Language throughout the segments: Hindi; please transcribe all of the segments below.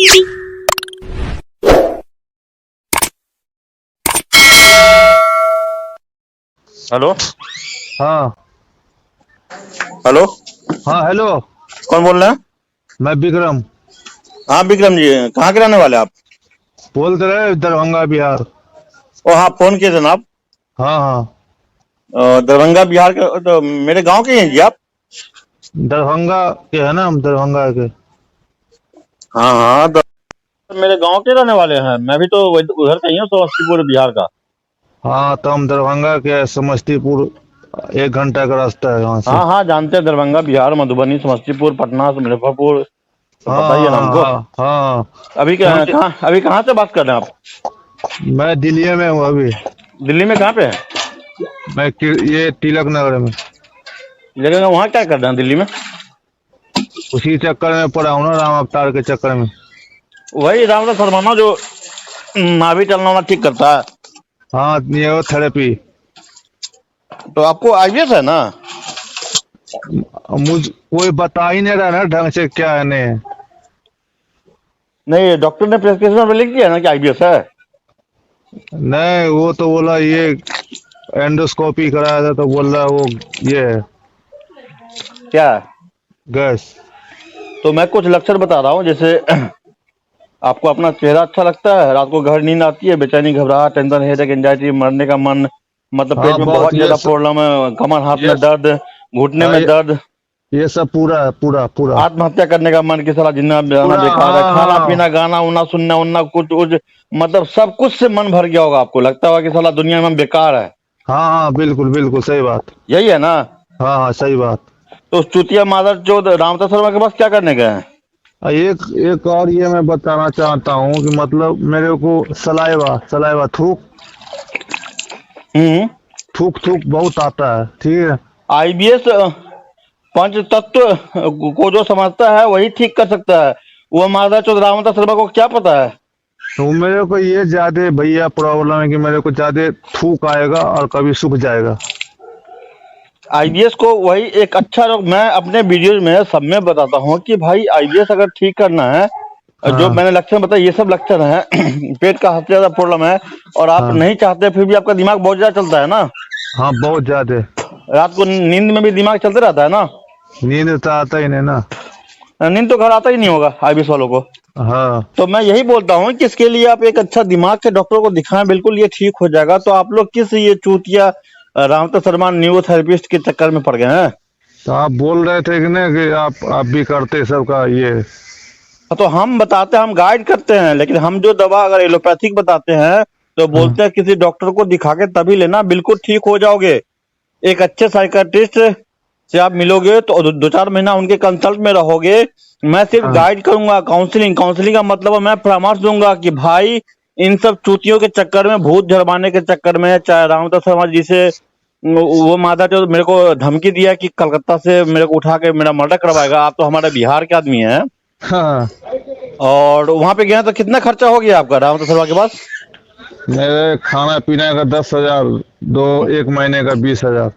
हेलो। हाँ। हेलो। हाँ हेलो। कौन बोल रहे हैं? मैं विक्रम। हाँ विक्रम जी, कहाँ के रहने वाले आप? बोल तो रहे दरभंगा बिहार। ओ हाँ, फोन किए थे ना आप? हाँ हाँ। दरभंगा बिहार के तो मेरे गांव के ही हैं जी आप? दरभंगा के है ना, हम दरभंगा के। हाँ हाँ, मेरे गांव के रहने वाले हैं। मैं भी तो उधर का ही हूँ, समस्तीपुर बिहार का। हाँ तो हम दरभंगा के हैं, समस्तीपुर 1 घंटा का रास्ता है यहाँ से। हाँ हाँ, जानते हैं दरभंगा बिहार, मधुबनी, समस्तीपुर, पटना, मुजफ्फरपुर, तो हाँ पता ही है ना हाँ हमको। हाँ हाँ। फोन अभी कहाँ से बात कर रहे हैं आप? मैं दिल्ली में हूँ अभी। दिल्ली में कहाँ पे है? ये तिलक नगर में। लेकिन वहाँ क्या कर रहे हैं दिल्ली में? उसी चक्कर में पड़ा हूँ ना, राम अवतार के चक्कर में। वही रामदास शर्मा जो नाभि चलना वाला ठीक करता है। हाँ, नियोथेरेपी। तो आपको आईबीएस है ना? मुझ कोई बता ही नहीं रहा ना ढंग से क्या है नहीं है। नहीं, डॉक्टर ने प्रेस्क्रिप्शन में लिख दिया ना कि आईबीएस है। नहीं, वो तो बोला ये एंडोस्कोपी कराया था तो बोल रहा वो ये है क्या? गैस। तो मैं कुछ लक्षण बता रहा हूँ, जैसे आपको अपना चेहरा अच्छा लगता है, रात को घर नींद आती है, बेचैनी, घबराहट, टेंशन, हेडेक, एंजाइटी, मरने का मन, मतलब पेट हाँ में बहुत बहुत ज्यादा प्रॉब्लम है, कमर हाथ ये में दर्द, घुटने हाँ, में दर्द, ये सब पूरा है, पूरा पूरा आत्महत्या करने का मन, की साला जिंदा रहना पूरा। बेकार है, हाँ खाना हाँ पीना, गाना उना सुनना उनना कुछ कुछ, मतलब सब कुछ से मन भर गया होगा, आपको लगता होगा कि साला दुनिया में बेकार है। हाँ हाँ, बिल्कुल बिल्कुल सही बात। यही है ना? हाँ हाँ सही बात। तो उस चूतिया मादर चोद रामदास शर्मा के पास क्या करने गए हैं? एक एक और ये मैं बताना चाहता हूँ कि मतलब मेरे को सलाइवा सलाइवा थूक हम्म। थूक थूक बहुत आता है, ठीक है। आईबीएस पंच तत्व को जो समझता है वही ठीक कर सकता है। वो माधव चौधरावता शर्मा को क्या पता है? तो मेरे को ये ज्यादा भैया प्रॉब्लम है कि मेरे को ज्यादा थूक आएगा और कभी सूख जाएगा। आईबीएस को वही एक अच्छा मैं अपने वीडियो में सब में बताता हूँ कि भाई आईबीएस अगर ठीक करना है, जो हाँ मैंने लक्षण बताया ये सब लक्षण है पेट का सबसे ज्यादा प्रॉब्लम है, और आप हाँ नहीं चाहते फिर भी आपका दिमाग बहुत ज्यादा चलता है ना, हाँ, बहुत ज्यादा। रात को नींद में भी दिमाग चलते रहता है ना, नींद तो आता ही नहीं ना। नींद तो घर आता ही नहीं होगा आईबीएस वालों को। हाँ तो मैं यही बोलता हूँ कि इसके लिए आप एक अच्छा दिमाग के डॉक्टर को दिखाएं, बिल्कुल ये ठीक हो जाएगा। तो आप लोग किस ये चूतिया रामता शर्मा न्यूरोथेरेपिस्ट के चक्कर में पड़ गए हैं? तो आप बोल रहे थे कि ना कि आप भी करते सबका ये। तो हम बताते हैं, हम गाइड करते हैं, लेकिन हम जो दवा अगर एलोपैथिक बताते हैं तो हाँ बोलते हैं किसी डॉक्टर को दिखा के तभी लेना, बिल्कुल ठीक हो जाओगे। एक अच्छे साइकियाट्रिस्ट से आप मिलोगे तो 2-4 महीना उनके कंसल्ट में रहोगे। मैं सिर्फ हाँ गाइड करूंगा, काउंसलिंग काउंसलिंग का मतलब है मैं परामर्श दूंगा कि भाई इन सब चूतियों के चक्कर में, भूत झड़वाने के चक्कर में, चाहे रामदास शर्मा जी से वो माता जो मेरे को धमकी दिया कि कलकत्ता से मेरे को उठा के मेरा मर्डर करवाएगा, आप तो हमारे बिहार के आदमी हैं, हाँ। और वहां पे गए तो कितना खर्चा हो गया आपका रामदास शर्मा के पास? मेरे खाना पीने का 10,000, 1 महीने का 20,000।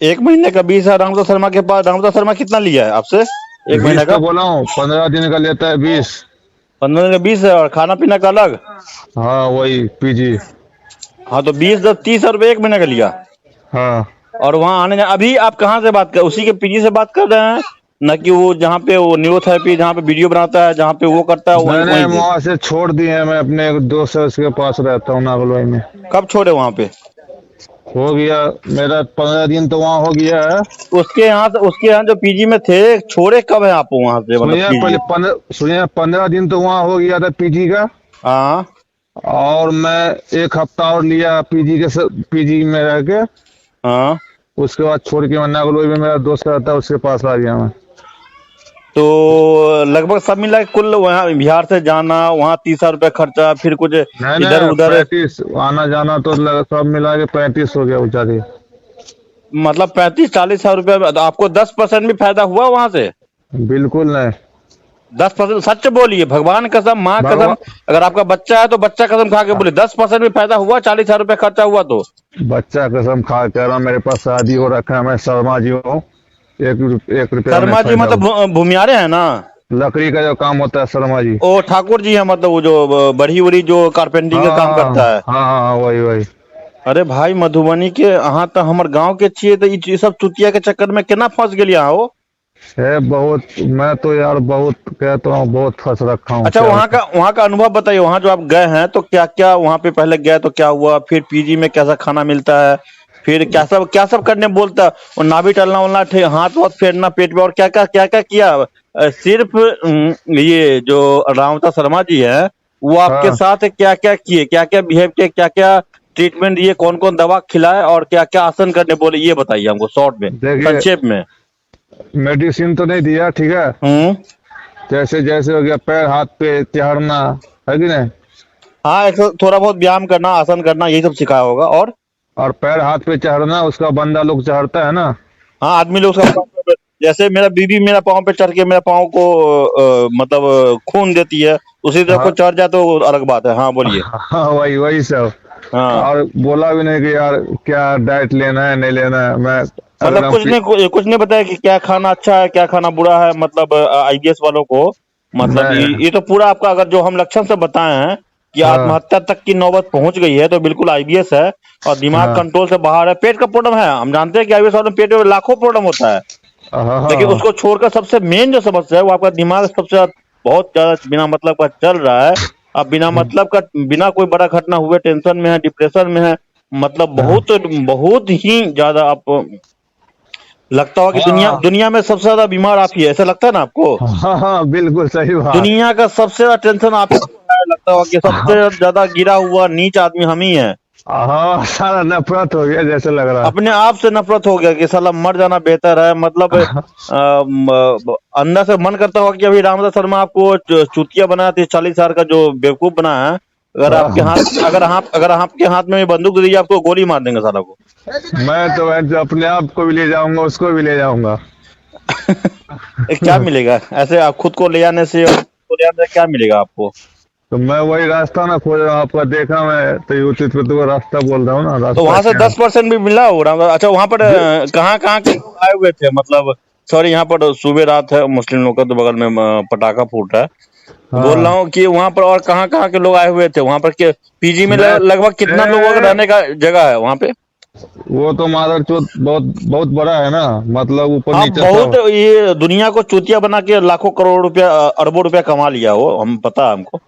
1 महीने का 20 है रामदास शर्मा के पास। रामदास शर्मा कितना लिया है आपसे 1 महीने 20 का? तो बोला हूँ, 15 दिन का लेता है 20। 15 का 20 है, और खाना पीना का अलग। हाँ वही पीजी। हाँ तो 20 10 30 रुपये 1 महीने का लिया। हाँ। और वहाँ आने अभी आप कहाँ से बात कर, उसी के पीजी से बात कर रहे हैं न कि वो जहाँ पे वो न्यूरोथेरेपी जहाँ पे वीडियो बनाता है, जहाँ पे वो करता है, वहीं मैंने वहीं से? वहां से छोड़ दिए हैं, मैं अपने एक दोस्त है उसके पास रहता हूँ नागलवाई में। कब छोड़े वहाँ पे? हो गया मेरा 15 दिन तो वहाँ हो गया है। उसके यहाँ जो पीजी में थे, छोड़े कब है आप वहाँ से, मतलब सुनिए पीजी? पहले 15 दिन तो वहाँ हो गया था पीजी का। हाँ और मैं 1 हफ्ता और लिया पीजी में रह के। हाँ। उसके बाद छोड़ के मैं नागलोई में मेरा दोस्त रहता है उसके पास आ गया मैं। तो लगभग सब मिला के कुल वहाँ बिहार से जाना, वहाँ 30,000 रुपये खर्चा, फिर कुछ नहीं इधर नहीं, उधर, 35 आना जाना तो सब मिला के 35 हो गया बेचारी। मतलब 35-40 हजार रुपये। तो आपको 10% भी फायदा हुआ वहां से? बिल्कुल नहीं। 10%? सच बोलिए, भगवान कसम, माँ कसम, भगवान। अगर आपका बच्चा है तो बच्चा कसम खा के बोले 10% भी फायदा हुआ, 40,000 रुपये खर्चा हुआ तो? बच्चा कसम खा कह रहा हूं, मेरे पास शादी हो रखा है, मैं शर्मा जी हूँ। 1 रुपया नहीं शर्मा जी फायदा मतलब हो। भूमियारे हैं ना? लकड़ी का जो काम होता है शर्मा जी। ओ ठाकुर जी है, मतलब वो जो बड़ी बड़ी जो कारपेंटिंग का काम हाँ करता है। हाँ हाँ, वही वही। अरे भाई मधुबनी के अहाँ तो हमर गांव के छिए, तो ई सब चुतिया के चक्कर में केना फंस गेलियै अहाँ हो? है बहुत। मैं तो यार बहुत कहता हूँ, बहुत फंस रखा हूँ, अच्छा, क्या वहाँ का अनुभव बताइए, वहाँ जो आप गए हैं तो क्या क्या वहाँ पे पहले गए तो क्या हुआ, फिर पीजी में कैसा खाना मिलता है, फिर क्या सब करने बोलता है, वो नाभि टलना वलना, हाथ वाथ फेरना पेट में, और क्या क्या किया? सिर्फ ये जो रामता शर्मा जी है, वो आपके हाँ साथ क्या क्या किए, क्या क्या बिहेव किए, क्या क्या ट्रीटमेंट दिए, कौन कौन दवा खिलाए, और क्या क्या आसन करने बोले, ये बताइए हमको शॉर्ट में, देखिए, संक्षेप में। मेडिसिन तो नहीं दिया, ठीक है। हम्म। जैसे जैसे हो गया, पैर हाथ पे चढ़ना, है कि नहीं। हाँ, थोड़ा बहुत व्यायाम करना, आसन करना, यही सब सिखाया होगा। और पैर हाथ पे चढ़ना, उसका बंदा लोग चढ़ता है ना। हाँ, आदमी लोग उसका जैसे मेरा बीबी मेरा पाँव पे चढ़ के मेरा पाँव को मतलब खून देती है, उसी तरह को हाँ चढ़ जाए तो वो अलग बात है। हाँ, बोलिए। हाँ, वही वही सब। हाँ, और बोला भी नहीं कि यार क्या डाइट लेना है नहीं लेना है, मैं मतलब एकदम कुछ नहीं बताया कि क्या खाना अच्छा है क्या खाना बुरा है, मतलब आईबीएस वालों को, मतलब नहीं। ये तो पूरा आपका, अगर जो हम लक्षण से बताए हैं कि हाँ आत्महत्या तक की नौबत पहुंच गई है, तो बिल्कुल आईबीएस है। और दिमाग हाँ कंट्रोल से बाहर है, पेट का प्रॉब्लम है, हम जानते हैं कि आईबीएस वालों में पेट में लाखों प्रॉब्लम होता है। हाँ लेकिन हाँ उसको छोड़कर सबसे मेन जो समस्या है, वो आपका दिमाग सबसे बहुत ज्यादा बिना मतलब का चल रहा है। अब बिना मतलब का, बिना कोई बड़ा घटना हुए टेंशन में है, डिप्रेशन में है, मतलब हाँ बहुत बहुत ही ज्यादा आप, लगता हो कि दुनिया हाँ दुनिया में सबसे ज्यादा बीमार आप ही है, ऐसा लगता है ना आपको? हाँ हाँ, बिल्कुल सही बात। दुनिया का सबसे ज्यादा टेंशन आप ही को है, लगता हो कि सबसे ज्यादा गिरा हुआ नीच आदमी हम ही है। हाँ, सारा नफरत हो गया जैसे लग रहा अपने आप से नफरत हो गया कि साला मर जाना बेहतर है, मतलब है। अंदर से मन करता होगा कि अभी रामदास शर्मा आपको चूतिया बनाया, 30-40 हजार का जो बेवकूफ बनाया है, अगर आपके हाथ में भी बंदूक दे दीजिए, आपको गोली मार देंगे साला को। मैं तो वैसे अपने आप को भी ले जाऊंगा, उसको भी ले जाऊंगा। क्या मिलेगा ऐसे आप खुद को ले जाने से, और उसको ले जाने से क्या मिलेगा आपको? तो मैं वही रास्ता ना खोज रहा हूँ, आपका देखा मैं तो यूट्यूब पे, तो वो रास्ता बोल रहा हूँ ना, तो रास्ता वहां से क्या। 10% भी मिला हो रहा? अच्छा, वहां पर कहाँ कहाँ के लोग आए हुए थे, मतलब सॉरी, यहाँ पर सुबह रात है, मुस्लिम लोग का तो बगल में पटाखा फूट रहा है, बोल रहा हाँ, हूँ कि वहां पर और कहाँ कहाँ के लोग आए हुए थे वहां पर के? पीजी में मैं लगभग कितना लोगों का ए, रहने का जगह है वहां पे? वो तो मादर चौथ बहुत बहुत बड़ा है ना, मतलब ऊपर हाँ, नीचे बहुत, सब। ये दुनिया को चूतिया बना के लाखों करोड़ रुपया, अरबों रुपया कमा लिया हो, हम पता है हमको।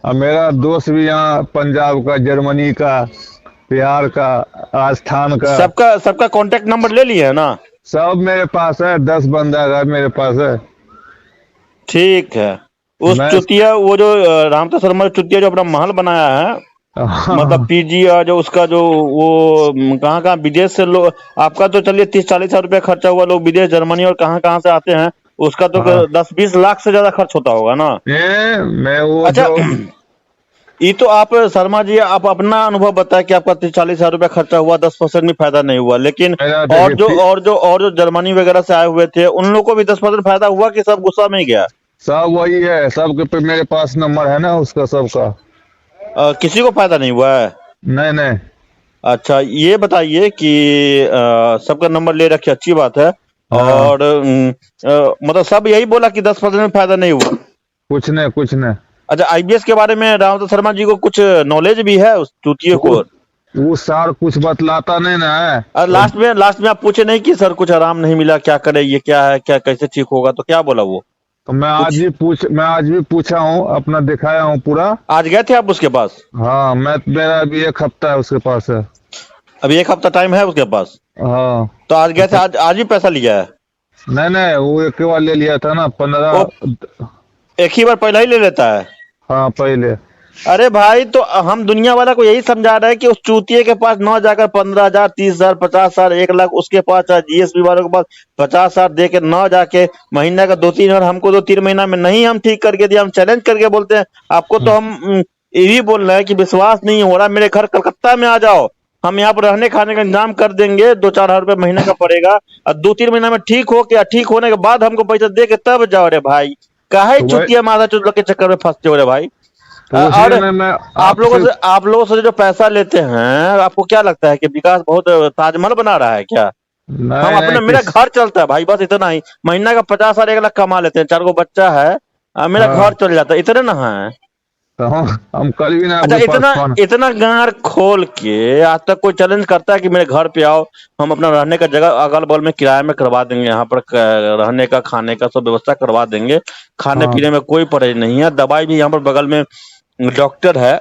और मेरा दोस्त भी यहाँ पंजाब का, जर्मनी का, बिहार का, राजस्थान का, सबका सबका कांटेक्ट नंबर ले लिए है ना? सब मेरे पास है। 10 बंदा घर मेरे पास है। ठीक है। उस मैं चुतिया, वो जो रामता शर्मा चुतिया जो अपना महल बनाया है, मतलब पीजी, जो उसका जो वो कहाँ कहाँ विदेश से लोग, आपका तो चलिए 30-40 हजार रुपया खर्चा हुआ, लोग विदेश जर्मनी और कहाँ कहाँ से आते हैं, उसका तो हाँ, 10-20 लाख से ज्यादा खर्च होता होगा ना? मैं वो अच्छा, जो ये तो आप शर्मा जी, आप अपना अनुभव बताएं कि आपका 30-40 हजार रुपया खर्चा हुआ, 10% भी फायदा नहीं हुआ, लेकिन मेरा और देखिए जो थी, और जो और जो जर्मनी वगैरह से आए हुए थे, उन लोगों को भी 10% फायदा हुआ कि सब गुस्सा में ही गया? सब वही है, सबके पे मेरे पास नंबर है ना उसका, सबका। किसी को फायदा नहीं हुआ है? नहीं नहीं, अच्छा, ये बताइए कि सबका नंबर ले रखे, अच्छी बात है। हाँ, और मतलब सब यही बोला कि 10% में फायदा नहीं हुआ? कुछ नहीं कुछ नहीं। अच्छा, आईबीएस के बारे में रामदास शर्मा जी को कुछ नॉलेज भी है उस चूतिए वो को? वो सार कुछ बतलाता नहीं ना है। और लास्ट में आप पूछे नहीं कि सर कुछ आराम नहीं मिला, क्या करे, ये क्या है, क्या कैसे ठीक होगा, तो क्या बोला वो? तो कुछ मैं आज भी पूछा हूँ, अपना दिखाया हूँ पूरा। आज गए थे आप उसके पास? हाँ, मेरा अभी 1 हफ्ता है उसके पास है। अभी 1 हफ्ता टाइम है उसके पास? हाँ, तो आज गए थे, आज ही पैसा लिया है? नहीं नहीं, वो एक बार ले लिया था ना, वो 15। एक ही बार पहले ही ले लेता है? हाँ, पहले। अरे भाई, तो हम दुनिया वाला को यही समझा रहे हैं कि उस चूतिए के पास न जाकर 15 हजार, 30 हजार, 50 हजार, 1 लाख उसके पास, चाहे जीएसबी वालों के पास 50 हजार दे के न जाके, महीने का 2-3 हजार हमको 2-3 महीना में नहीं हम ठीक करके दिया, हम चैलेंज करके बोलते हैं आपको, तो हम ये भी बोल रहे हैं कि विश्वास नहीं हो रहा, मेरे घर कलकत्ता में आ जाओ, हम यहाँ पर रहने खाने का इंतजाम कर देंगे, 2-4 हजार रुपये महीने का पड़ेगा, और 2-3 महीना में ठीक हो के, ठीक होने के बाद हमको पैसा दे के तब जाओ। रे भाई, काहे तो वही चुतिया माथा चुत के चक्कर में फंसते हो रे भाई? तो और इसलिए मैं आपसे। आप लोगों से जो पैसा लेते हैं, आपको क्या लगता है कि विकास बहुत ताजमहल बना रहा है क्या? नहीं नहीं मेरा किस। घर चलता है भाई, बस इतना ही। महीना का 50,000 1 लाख कमा लेते हैं, 4 गो बच्चा है। मेरा घर हाँ चल जाता है, इतने ना है। तो हम कल भी ना अच्छा, आपके पास इतना फोन। इतना गार खोल के आज तक कोई चैलेंज करता है कि मेरे घर पे आओ, हम अपना रहने का जगह अगल बगल में किराए में करवा देंगे, यहाँ पर रहने का खाने का सब व्यवस्था करवा देंगे। खाने हाँ पीने में कोई परहेज नहीं है, दवाई भी यहाँ पर बगल में डॉक्टर है,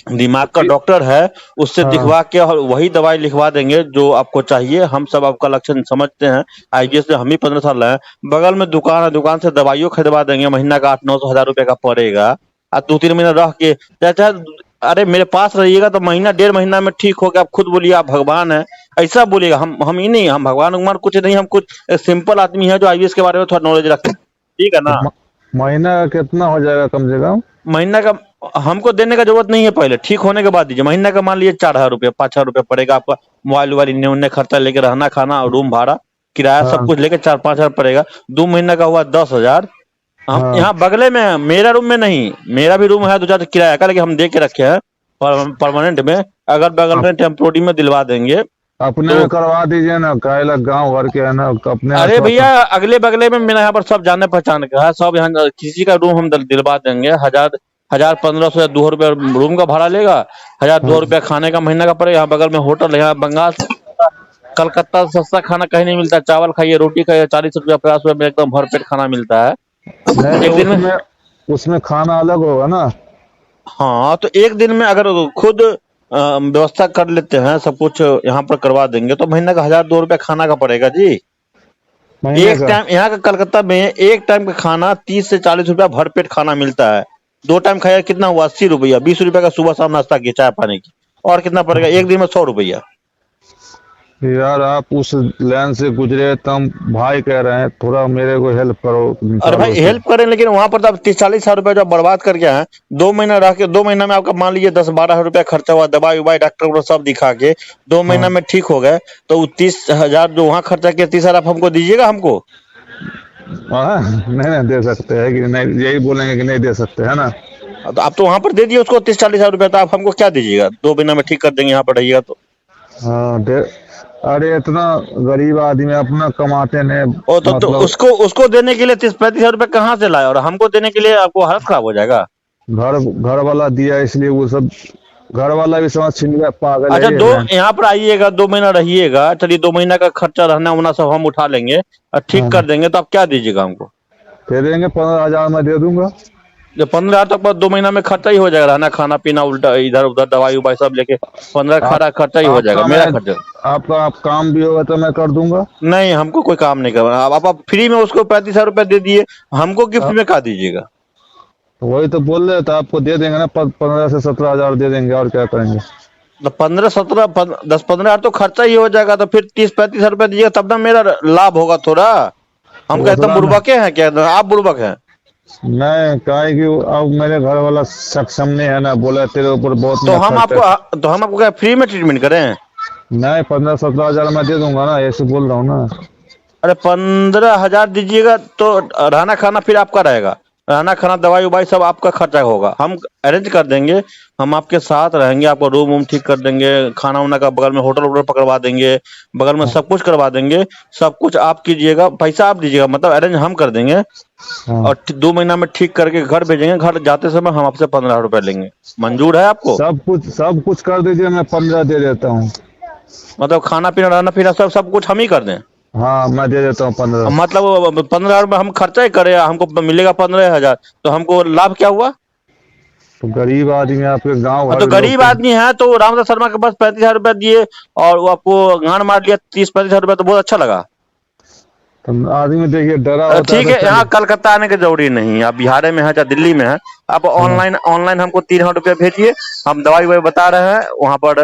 दिमाग का कि- डॉक्टर है, उससे हाँ दिखवा के और वही दवाई लिखवा देंगे जो आपको चाहिए। हम सब आपका लक्षण समझते हैं, आईबीएस में हम ही 15 साल रहे हैं। बगल में दुकान है, दुकान से दवाइयों खरीदवा देंगे, महीना का 800-900 हजार रुपए का पड़ेगा। और 2-3 महीना रह के चाहे चाहे अरे मेरे पास रहिएगा तो महीना 1.5 महीना में ठीक हो गया। आप खुद बोलिए आप भगवान है, ऐसा बोलिएगा। हम ही नहीं, हम भगवान उगवान कुछ नहीं, हम कुछ सिंपल आदमी है जो आईबीएस के बारे में थोड़ा नॉलेज रखते हैं, ठीक है तो ना। महीना का कितना हो जाएगा कम से कम? महीना का हमको देने का जरूरत नहीं है, पहले ठीक होने के बाद दीजिए। महीना का मान लीजिए 4,000 रुपये 5,000 रुपये पड़ेगा आपका, मोबाइल वोबाइल इन्ने उन्ने खर्चा लेके, रहना खाना और रूम भाड़ा किराया सब हाँ कुछ लेके 4-5 हजार पड़ेगा। 2 महीना का हुआ 10,000। हम हाँ यहाँ बगले में है, मेरा रूम में नहीं, मेरा भी रूम है 2-4 किराया का, लेकिन हम दे के रखे हैं परमानेंट में। अगर बगल आप में टेम्पोररी में दिलवा देंगे अपने तो। में करवा दीजिए ना, काहे लग गाँव भर के है ना, अपने में अरे थोड़ा भैया, अगले बगले में मेरा यहाँ पर सब जाने पहचान का है, सब यहाँ किसी का रूम हम दिलवा देंगे। 1,000 1,000 1,500 या 200 रुपया रूम का भाड़ा लेगा, 1,000 2 रुपया खाने का महीना का पड़ेगा। यहाँ बगल में होटल है, यहाँ बंगाल से कलकत्ता से सस्ता खाना कहीं नहीं मिलता है। चावल खाइए रोटी खाइए 40 रुपया 50 रुपया में एकदम भरपेट खाना मिलता है नहीं तो एक दिन में। उसमें उसमें खाना अलग होगा ना। हाँ तो एक दिन में अगर खुद व्यवस्था कर लेते हैं, सब कुछ यहाँ पर करवा देंगे तो महीने का 1,000 2 रुपया खाना का पड़ेगा जी। महीने एक का। टाइम यहाँ का कलकत्ता में एक टाइम का खाना 30 से 40 रुपया भरपेट खाना मिलता है। 2 टाइम खाएगा कितना हुआ? 80 रुपया, 20 रुपया का सुबह शाम नाश्ता की चाय पानी की, और कितना पड़ेगा एक दिन में? 100 रुपया। यार आप उस लाइन से गुजरे तो हम भाई कह रहे हैं, थोड़ा मेरे को हेल्प करो इन अरे भाई सालों से। हेल्प करें, लेकिन वहां पर तो आप 30-40 हजार रुपया जो आप बर्बाद करके आए, 2 महीना रह के, 2 महीना में आपका मान लीजिए 10-12 हजार रुपया खर्चा हुआ, दवाई उवाई डॉक्टर को सब दिखा के 2 महीना हाँ में ठीक हो गए, तो 30 हजार जो वहां खर्चा किया 30 हजार आप हमको दीजिएगा हमको। हाँ नहीं नहीं दे सकते हैं कि नहीं, यही बोलेंगे कि नहीं दे सकते है ना। तो आप तो वहां पर दे दिए उसको 30-40 हजार रुपया, तो आप हमको क्या दीजिएगा? 2 महीना में ठीक कर देंगे यहाँ पर रहिएगा तो। हाँ दे। अरे इतना गरीब आदमी अपना कमाते नहीं, और तो मतलब उसको उसको देने के लिए 30-35 हजार रुपया कहाँ से लाए, और हमको देने के लिए आपको हालत खराब हो जाएगा। घर घर वाला दिया इसलिए वो सब, घर वाला भी समझ छिन गया, पागल है अच्छा, ये दो मैं। यहाँ पर आइएगा, 2 महीना रहिएगा, चलिए 2 महीना का खर्चा रहना वहना सब हम उठा लेंगे और ठीक हाँ कर देंगे, तो आप क्या दीजिएगा हमको? दे देंगे, 15,000 में दे दूंगा। जो 15 हजार तक बस 2 महीना में खर्चा ही हो जाएगा, रहना खाना पीना उल्टा इधर उधर दवाई उवाई सब लेके 15 आप खरा खर्चा ही हो जाएगा आपका मेरा मैं खर्चा। आपका आप काम भी होगा तो मैं कर दूंगा। नहीं, हमको कोई काम नहीं करना। आप फ्री में उसको 35 हजार रुपया दे दिए, हमको गिफ्ट आप में क्या दीजिएगा? तो वही तो बोल रहे थे, आपको दे देंगे ना, 15 से 17 हजार दे देंगे, और क्या करेंगे। तो 10-15 हजार तो खर्चा ही हो जाएगा, तो फिर 30-35 हजार रुपया दीजिएगा तब ना मेरा लाभ होगा थोड़ा। तो हम कहते हैं उतना में बुड़बके हैं क्या? आप बुड़बक हैं? नहीं, काहे कि अब मेरे घर वाला सक्षम नहीं है ना, बोला तेरे ऊपर बहुत तो मैं हम खर्च है। आपको क्या फ्री में ट्रीटमेंट करें? नहीं 15-17 हजार मैं दे दूंगा ना, ऐसे बोल रहा हूँ ना। अरे 15 हजार दीजिएगा तो रहना खाना फिर आपका रहेगा, रहना खाना दवाई उवाई सब आपका खर्चा होगा, हम अरेंज कर देंगे। हम आपके साथ रहेंगे, आपको रूम वूम ठीक कर देंगे, खाना उना का बगल में होटल वोटल पकड़वा देंगे, बगल में हाँ सब कुछ करवा देंगे। सब कुछ आप कीजिएगा, पैसा आप दीजिएगा, मतलब अरेंज हम कर देंगे। हाँ और 2 महीना में ठीक करके घर भेजेंगे, घर जाते समय हम आपसे 15 रुपए लेंगे। मंजूर है आपको? सब कुछ कर दीजिए, मैं 15 दे देता हूँ। मतलब खाना पीना रहना पीना सब सब कुछ हम ही कर दें? हाँ मैं दे देता हूँ 15। मतलब 15 हजार में हम खर्चा ही करें, हमको मिलेगा 15 हजार, तो हमको लाभ क्या हुआ? तो गरीब आदमी आपके गांव तो भर के लोग गरीब तो। आदमी है तो रामदास शर्मा के पास 35 हजार रुपया दिए और वो आपको गांड मार लिया 30-35 हजार रुपया, तो बहुत अच्छा लगा। तो आदमी देखिए डरा होता है ठीक तो है, यहाँ चलिए। कलकत्ता आने की जरूरी नहीं है, आप बिहार में है चाहे दिल्ली में है, आप हाँ ऑनलाइन ऑनलाइन हमको 3,000 रुपया भेजिए। हम दवाई ववाई बता रहे हैं वहां पर,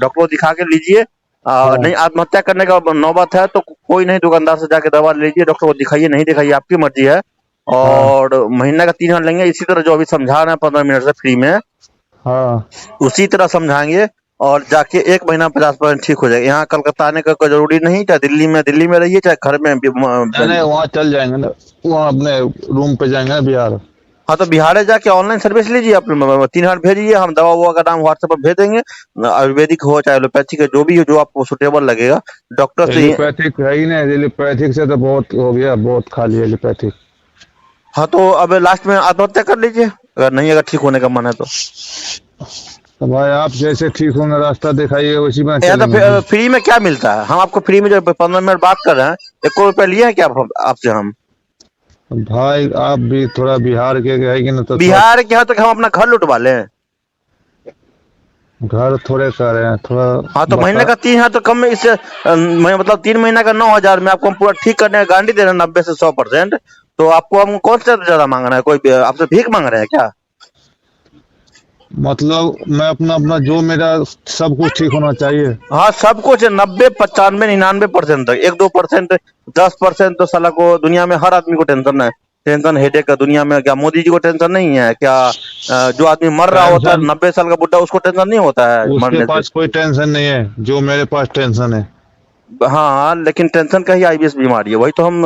डॉक्टर को दिखा के लीजिए। हाँ नहीं आत्महत्या करने का नौबत है तो कोई नहीं, दुकानदार से जाके दवा ले लीजिए, डॉक्टर को दिखाइए, नहीं दिखाइए आपकी मर्जी है। हाँ और महीना का 3,000 लेंगे, इसी तरह जो अभी समझा रहे हैं 15 मिनट से फ्री में, हाँ। उसी तरह समझाएंगे। और जाके 1 महीना में 50% ठीक हो जाएगा। यहाँ कलकत्ता आने का कोई जरूरी नहीं, चाहे दिल्ली में रहिए चाहे घर में नहीं नहीं, वहाँ चल जाएंगे ना, वहाँ अपने रूम पे जाएंगे ना बिहार। हाँ तो बिहार जाके ऑनलाइन सर्विस लीजिए, आप 3,000 भेजिए, हम दवा ववा का नाम व्हाट्सएप पर भेज देंगे। आयुर्वेदिक हो चाहे एलोपैथिक है, जो भी हो, जो आपको सुटेबल लगेगा डॉक्टर से। एलोपैथिक है ही ना, एलोपैथिक से तो बहुत हो गया, बहुत खा लिया एलोपैथिक। हाँ तो अब लास्ट में आत्महत्या कर लीजिए, अगर नहीं, अगर ठीक होने का मन है तो। तो भाई आप जैसे ठीक होंगे रास्ता दिखाइए, उसी में यहाँ तो चलेंगे हम। फ्री में क्या मिलता है? हम आपको फ्री में जो 15 मिनट बात कर रहे हैं, 1 रुपया लिए हैं क्या आपसे हम? भाई आप भी थोड़ा बिहार के है कि ना, तो थोड़ा बिहार के यहाँ तक हम अपना घर लुटवा लें? घर थोड़े कर रहे हैं, थोड़ा हाँ तो महीने बता। का 3,000 तो कम में, इससे मैं मतलब 3 महीना का 9,000 में आपको हम पूरा ठीक करने का गारंटी दे रहे हैं, 90 से 100%। तो आपको हम कौन सा ज्यादा मांग रहे हैं? कोई आपसे भीख मांग रहे हैं क्या? मतलब मैं अपना अपना जो मेरा सब कुछ ठीक होना चाहिए। हाँ सब कुछ 90, 95, 99% तक, 1-2%, 10% तो साला को दुनिया में हर आदमी को टेंशन है। टेंशन हेडेक का दुनिया में क्या मोदी जी को टेंशन नहीं है क्या? जो आदमी मर रहा होता है टेंशन 90 साल का बुढ़ा, उसको टेंशन नहीं होता है उसके मरने से? पास कोई टेंशन नहीं है जो मेरे पास टेंशन है। हाँ लेकिन टेंशन का ही आईबीएस बीमारी है, वही तो हम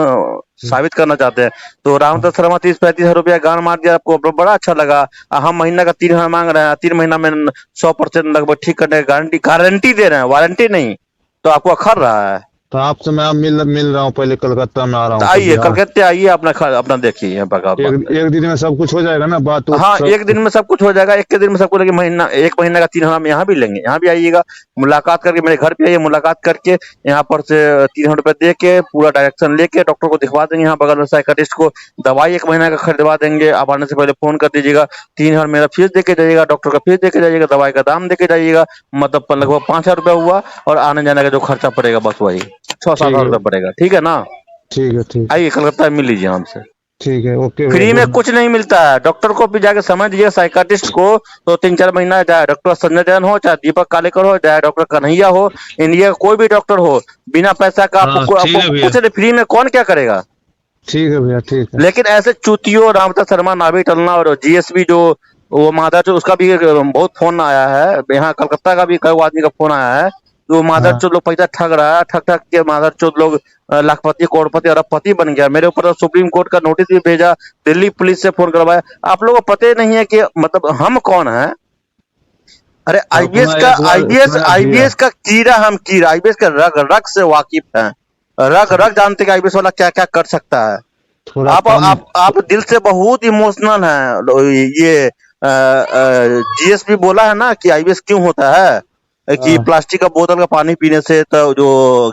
साबित करना चाहते हैं। तो रामदास शर्मा 30-35 हजार रुपया गान मार दिया, आपको बड़ा अच्छा लगा। हम महीना का 3,000 मांग रहे हैं, 3 महीना में 100% लगभग ठीक करने की गारंटी गारंटी दे रहे हैं, वारंटी नहीं। तो आपको अखर रहा है। तो आपसे मैं मिल रहा हूँ, पहले कलकत्ता में आ रहा तो हूँ तो आइए बिहार। कलकत्ते आइए, अपना देखिए यहाँ पर बात एक करें। एक दिन में सब कुछ हो जाएगा ना, बात उत हाँ सब। एक दिन में सब कुछ हो जाएगा, एक के दिन में सब कुछ, लेकिन महीना 1 महीना का 3,000 हम यहाँ भी लेंगे, यहाँ भी आइएगा, मुलाकात करके मेरे घर पे आइए, मुलाकात करके यहाँ पर से 300 रुपए दे के पूरा डायरेक्शन लेके डॉक्टर को दिखवा देंगे, यहाँ बगल में साइकियाट्रिस्ट को दवाई 1 महीना का खरीदवा देंगे। आप आने से पहले फोन कर दीजिएगा, 3,000 मेरा फीस दे के जाइएगा, डॉक्टर का फीस दे के जाइएगा, दवाई का दाम दे के जाइएगा, मतलब लगभग 5,000 रुपया हुआ, और आने जाने का जो खर्चा पड़ेगा बस वही 6-7 हजार ठीक है, रुपया पड़ेगा, ठीक है ना? ठीक है, ठीक आइए कलकत्ता में मिल लीजिए हमसे। ठीक है, ओके भैया, फ्री में गुड। कुछ नहीं मिलता है, डॉक्टर को भी जाके समझ दीजिए, साइकाट्रिस्ट को। तो 3-4 महीना, चाहे डॉक्टर संजय जैन हो, चाहे दीपक कालेकर हो, चाहे डॉक्टर कन्हैया हो, इंडिया का कोई भी डॉक्टर हो, बिना पैसा का हाँ आपको ठीक आपको है भैया, कुछ नहीं, फ्री में कौन क्या करेगा? ठीक है भैया, ठीक है। लेकिन ऐसे चूतियों, रामदास शर्मा, नाभी टलना और जीएसबी जो वो मादाचोद, उसका भी बहुत फोन आया है यहाँ, कलकत्ता का भी कई आदमी का फोन आया है। तो हाँ मादरचोद लोग पैसा ठग रहा है, ठग ठग के मादरचोद लोग लाखपति, करोड़पति, अरबपति बन गया। मेरे ऊपर तो सुप्रीम कोर्ट का नोटिस भी भेजा, दिल्ली पुलिस से फोन करवाया। आप लोगों को पता ही नहीं है कि मतलब हम कौन है। अरे अपना एक बार सुना भैया, आईबीएस का कीड़ा, हम कीड़ा, आईबीएस का रग रग से वाकिफ हैं, रग रग जानते हैं आईबीएस वाला क्या क्या कर सकता है। थोड़ा आप कम। आप आप दिल से बहुत इमोशनल हैं। ये जीएसपी बोला है ना कि आईबीएस क्यों होता है, कि हाँ प्लास्टिक का बोतल का पानी पीने से, तो जो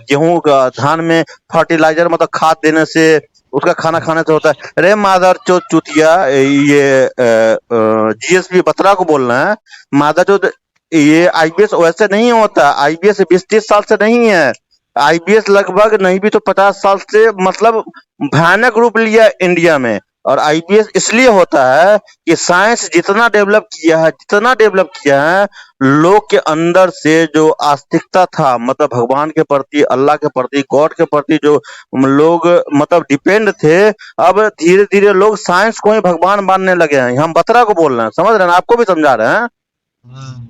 गेहूं का धान में फर्टिलाइजर मतलब खाद देने से, उसका खाना खाने से होता है। अरे मादर चोद चुतिया, ये जीएसपी बत्रा को बोल रहे हैं मादर चोद। ये आईबीएस वैसे नहीं होता, आईबीएस 20-30 साल से नहीं है। आईबीएस लगभग नहीं भी तो 50 साल से मतलब भयानक रूप लिया इंडिया में। और आईपीएस इसलिए होता है कि साइंस जितना डेवलप किया है, जितना डेवलप किया है, लोग के अंदर से जो आस्तिकता था, मतलब भगवान के प्रति, अल्लाह के प्रति, गॉड के प्रति जो लोग मतलब डिपेंड थे, अब धीरे धीरे लोग साइंस को ही भगवान मानने लगे हैं। हम बतरा को बोल रहे हैं, समझ रहे हैं ना? आपको भी समझा रहे हैं,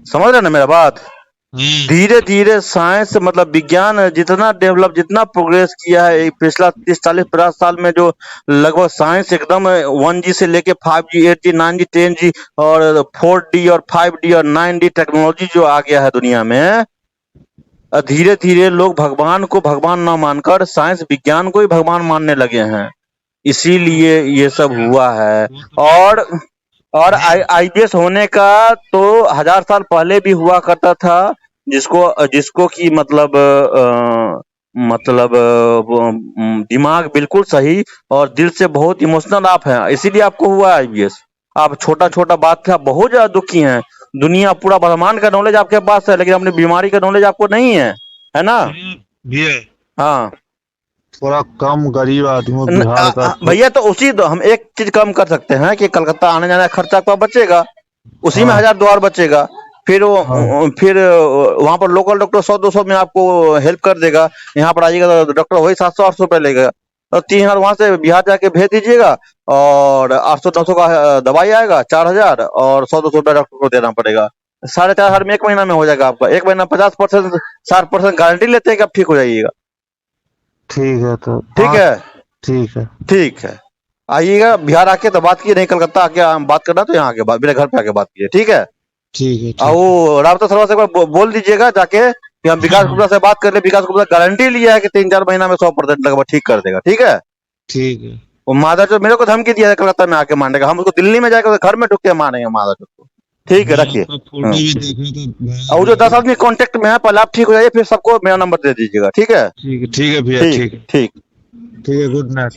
समझ रहे हैं ना मेरा बात? धीरे धीरे साइंस मतलब विज्ञान जितना डेवलप, जितना प्रोग्रेस किया है पिछला 30-40-50 साल में, जो लगभग साइंस एकदम 1G से लेके 5G, 8G, 9G, 10G और 4D और 5D और 9D टेक्नोलॉजी जो आ गया है दुनिया में, धीरे धीरे लोग भगवान को भगवान ना मानकर साइंस विज्ञान को ही भगवान मानने लगे हैं। इसीलिए ये सब हुआ है। और आईपीएस होने का तो 1,000 साल पहले भी हुआ करता था, जिसको जिसको कि मतलब दिमाग बिल्कुल सही और दिल से बहुत इमोशनल आप हैं, इसीलिए आपको हुआ आईपीएस। आप छोटा छोटा बात पे आप बहुत ज्यादा दुखी हैं। दुनिया पूरा ब्रह्मांड का नॉलेज आपके पास है, लेकिन अपनी बीमारी का नॉलेज आपको नहीं है ना? हाँ थोड़ा कम, गरीब आदमी बिहार का भैया, तो उसी तो हम एक चीज कम कर सकते हैं कि कलकत्ता आने जाने का खर्चा आपका बचेगा, उसी में हाँ 1,000 2 और बचेगा। फिर हाँ फिर वहां पर लोकल डॉक्टर 100-200 में आपको हेल्प कर देगा। यहाँ पर आइएगा तो डॉक्टर वही 700-800 रुपए लेगा। तो 3,000 वहां से बिहार जाके भेज दीजिएगा, और 800-900 का दवाई आएगा, 4,000, और 100-200 रुपया डॉक्टर को देना पड़ेगा। 4,500 में 1 महीना में हो जाएगा आपका। 1 महीना 50%, 60% गारंटी लेते हैं कि आप ठीक हो जाइएगा। ठीक है, तो ठीक हाँ है, ठीक है। ठीक है। आइएगा बिहार आके तो बात कीजिए, नहीं कलकत्ता आके बात करना तो यहाँ आके बात, मेरे घर पे आके बात कीजिए, ठीक है। ठीक है, और ठीक है। वो राबता सरवा से एक बार बोल दीजिएगा जाके कि हम विकास गुप्ता से बात कर ले, विकास गुप्ता गारंटी लिया है कि 3-4 महीना में 100% लगभग ठीक कर देगा, ठीक है। ठीक है। वो माधव जो मेरे को धमकी दिया है कलकत्ता में आके मारने का, हम उसको दिल्ली में जाकर घर में ढुक के मारेंगे माधव को, ठीक है, मैं रखिए। आपका फोटो भी देखा तो और वो जो 10 आदमी कांटेक्ट में है, पहले आप ठीक हो जाइए, फिर सबको मेरा नंबर दे दीजिएगा, ठीक है। ठीक है भैया, ठीक ठीक है। ठीक। ठीक है, गुड नाइट।